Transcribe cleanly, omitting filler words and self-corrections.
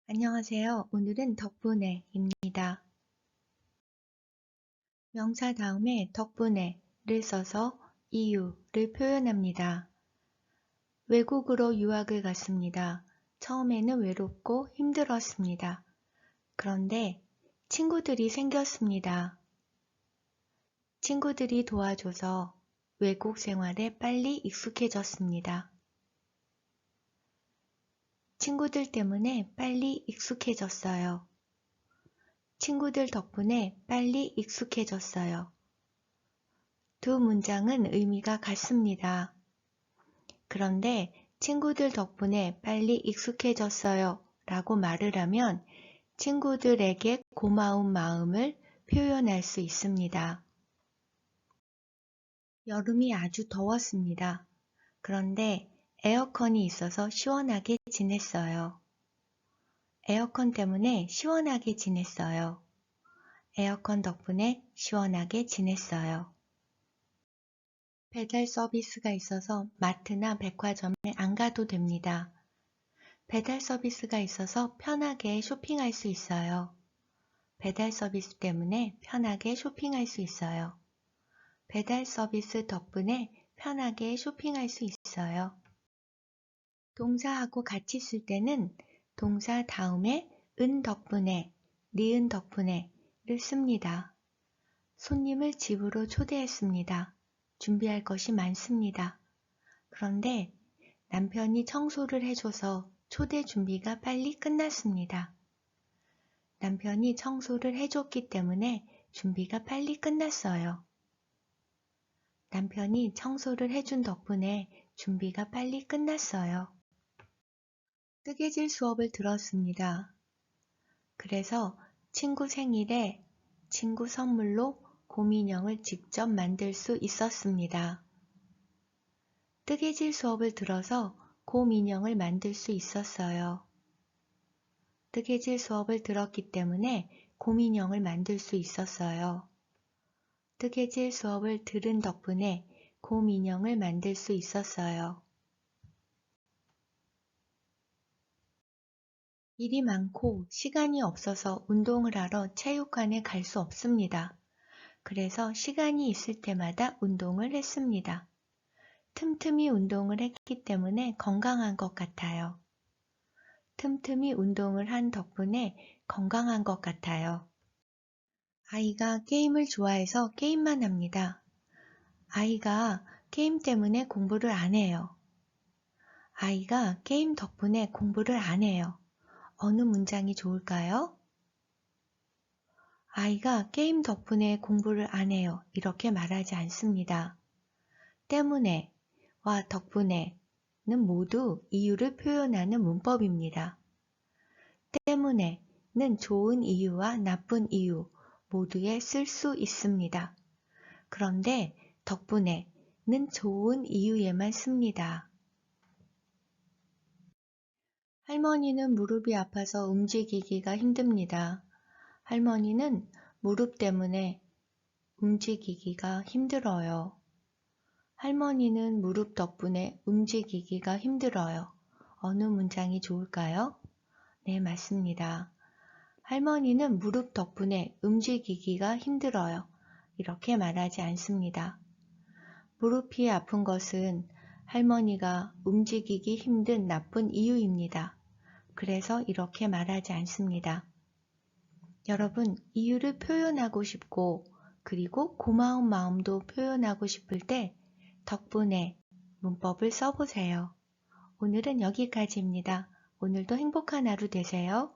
안녕하세요. 오늘은 덕분에입니다. 명사 다음에 덕분에를 써서 이유를 표현합니다. 외국으로 유학을 갔습니다. 처음에는 외롭고 힘들었습니다. 그런데 친구들이 생겼습니다. 친구들이 도와줘서 외국 생활에 빨리 익숙해졌습니다. 친구들 때문에 빨리 익숙해졌어요. 친구들 덕분에 빨리 익숙해졌어요. 두 문장은 의미가 같습니다. 그런데 친구들 덕분에 빨리 익숙해졌어요 라고 말을 하면 친구들에게 고마운 마음을 표현할 수 있습니다. 여름이 아주 더웠습니다. 그런데 에어컨이 있어서 시원하게 지냈어요. 에어컨 때문에 시원하게 지냈어요. 에어컨 덕분에 시원하게 지냈어요. 배달 서비스가 있어서 마트나 백화점에 안 가도 됩니다. 배달 서비스가 있어서 편하게 쇼핑할 수 있어요. 배달 서비스 때문에 편하게 쇼핑할 수 있어요. 배달 서비스 덕분에 편하게 쇼핑할 수 있어요. 동사하고 같이 쓸 때는 동사 다음에 은 덕분에, 니은 덕분에를 씁니다. 손님을 집으로 초대했습니다. 준비할 것이 많습니다. 그런데 남편이 청소를 해줘서 초대 준비가 빨리 끝났습니다. 남편이 청소를 해줬기 때문에 준비가 빨리 끝났어요. 남편이 청소를 해준 덕분에 준비가 빨리 끝났어요. 뜨개질 수업을 들었습니다. 그래서 친구 생일에 친구 선물로 곰인형을 직접 만들 수 있었습니다. 뜨개질 수업을 들어서 곰인형을 만들 수 있었어요. 뜨개질 수업을 들었기 때문에 곰인형을 만들 수 있었어요. 뜨개질 수업을 들은 덕분에 곰인형을 만들 수 있었어요. 일이 많고 시간이 없어서 운동을 하러 체육관에 갈 수 없습니다. 그래서 시간이 있을 때마다 운동을 했습니다. 틈틈이 운동을 했기 때문에 건강한 것 같아요. 틈틈이 운동을 한 덕분에 건강한 것 같아요. 아이가 게임을 좋아해서 게임만 합니다. 아이가 게임 때문에 공부를 안 해요. 아이가 게임 덕분에 공부를 안 해요. 어느 문장이 좋을까요? 아이가 게임 덕분에 공부를 안 해요. 이렇게 말하지 않습니다. 때문에와 덕분에는 모두 이유를 표현하는 문법입니다. 때문에는 좋은 이유와 나쁜 이유 모두에 쓸 수 있습니다. 그런데 덕분에는 좋은 이유에만 씁니다. 할머니는 무릎이 아파서 움직이기가 힘듭니다. 할머니는 무릎 때문에 움직이기가 힘들어요. 할머니는 무릎 덕분에 움직이기가 힘들어요. 어느 문장이 좋을까요? 네, 맞습니다. 할머니는 무릎 덕분에 움직이기가 힘들어요. 이렇게 말하지 않습니다. 무릎이 아픈 것은 할머니가 움직이기 힘든 나쁜 이유입니다. 그래서 이렇게 말하지 않습니다. 여러분, 이유를 표현하고 싶고 그리고 고마운 마음도 표현하고 싶을 때 덕분에 문법을 써보세요. 오늘은 여기까지입니다. 오늘도 행복한 하루 되세요.